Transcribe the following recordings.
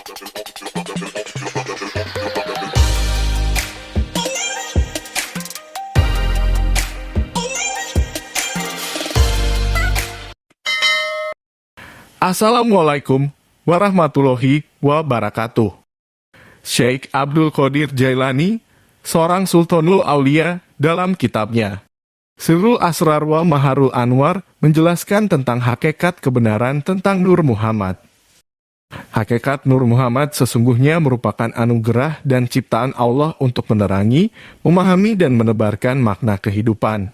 Assalamualaikum warahmatullahi wabarakatuh. Syekh Abdul Qadir Jailani, seorang Sultanul Aulia, dalam kitabnya Sirrul Asrar wa Maharul Anwar menjelaskan tentang hakikat kebenaran tentang Nur Muhammad. Hakikat Nur Muhammad sesungguhnya merupakan anugerah dan ciptaan Allah untuk menerangi, memahami dan menebarkan makna kehidupan.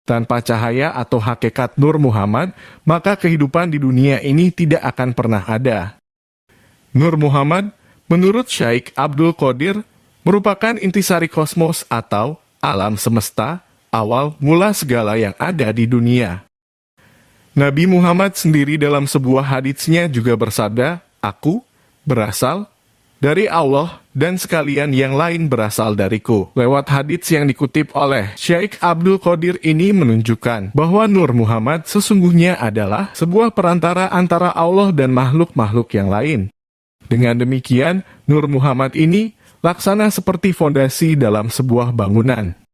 Tanpa cahaya atau hakikat Nur Muhammad, maka kehidupan di dunia ini tidak akan pernah ada. Nur Muhammad, menurut Syekh Abdul Qadir, merupakan intisari kosmos atau alam semesta, awal mula segala yang ada di dunia. Nabi Muhammad sendiri dalam sebuah haditsnya juga bersabda, "Aku berasal dari Allah dan sekalian yang lain berasal dariku." Lewat hadits yang dikutip oleh Syekh Abdul Qadir ini menunjukkan bahwa Nur Muhammad sesungguhnya adalah sebuah perantara antara Allah dan makhluk-makhluk yang lain. Dengan demikian, Nur Muhammad ini laksana seperti fondasi dalam sebuah bangunan.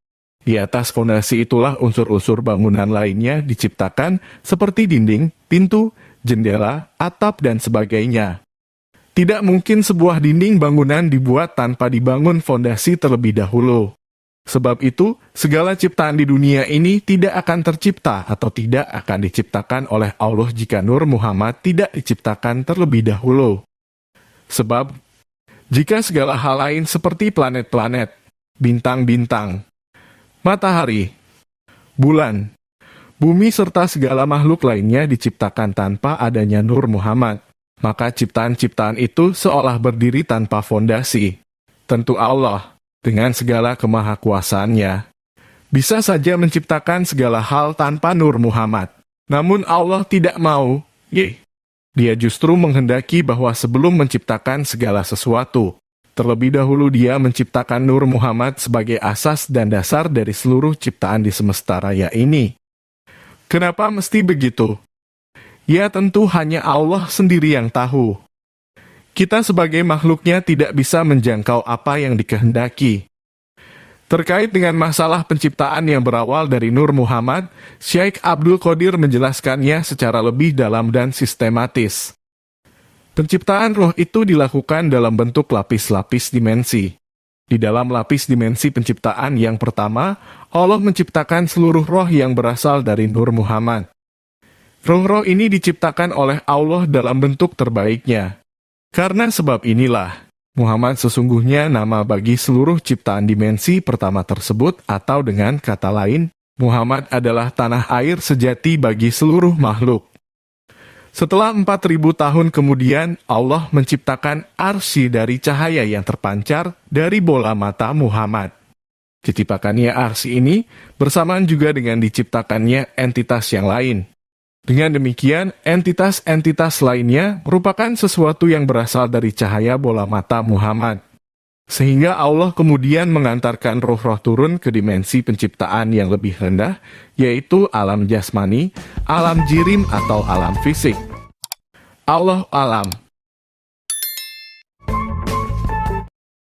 Di atas fondasi itulah unsur-unsur bangunan lainnya diciptakan seperti dinding, pintu, jendela, atap, dan sebagainya. Tidak mungkin sebuah dinding bangunan dibuat tanpa dibangun fondasi terlebih dahulu. Sebab itu, segala ciptaan di dunia ini tidak akan tercipta atau tidak akan diciptakan oleh Allah jika Nur Muhammad tidak diciptakan terlebih dahulu. Sebab, jika segala hal lain seperti planet-planet, bintang-bintang, matahari, bulan, bumi serta segala makhluk lainnya diciptakan tanpa adanya Nur Muhammad, maka ciptaan-ciptaan itu seolah berdiri tanpa fondasi. Tentu Allah, dengan segala kemahakuasaannya, bisa saja menciptakan segala hal tanpa Nur Muhammad. Namun Allah tidak mau, Dia justru menghendaki bahwa sebelum menciptakan segala sesuatu, terlebih dahulu Dia menciptakan Nur Muhammad sebagai asas dan dasar dari seluruh ciptaan di semesta raya ini. Kenapa mesti begitu? Ya tentu hanya Allah sendiri yang tahu. Kita sebagai makhluknya tidak bisa menjangkau apa yang dikehendaki. Terkait dengan masalah penciptaan yang berawal dari Nur Muhammad, Syekh Abdul Qadir menjelaskannya secara lebih dalam dan sistematis. Penciptaan roh itu dilakukan dalam bentuk lapis-lapis dimensi. Di dalam lapis dimensi penciptaan yang pertama, Allah menciptakan seluruh roh yang berasal dari Nur Muhammad. Roh-roh ini diciptakan oleh Allah dalam bentuk terbaiknya. Karena sebab inilah, Muhammad sesungguhnya nama bagi seluruh ciptaan dimensi pertama tersebut, atau dengan kata lain, Muhammad adalah tanah air sejati bagi seluruh makhluk. Setelah 4.000 tahun kemudian, Allah menciptakan arsy dari cahaya yang terpancar dari bola mata Muhammad. Diciptakannya arsy ini bersamaan juga dengan diciptakannya entitas yang lain. Dengan demikian, entitas-entitas lainnya merupakan sesuatu yang berasal dari cahaya bola mata Muhammad. Sehingga Allah kemudian mengantarkan roh-roh turun ke dimensi penciptaan yang lebih rendah, yaitu alam jasmani, alam jirim atau alam fisik. Allah alam.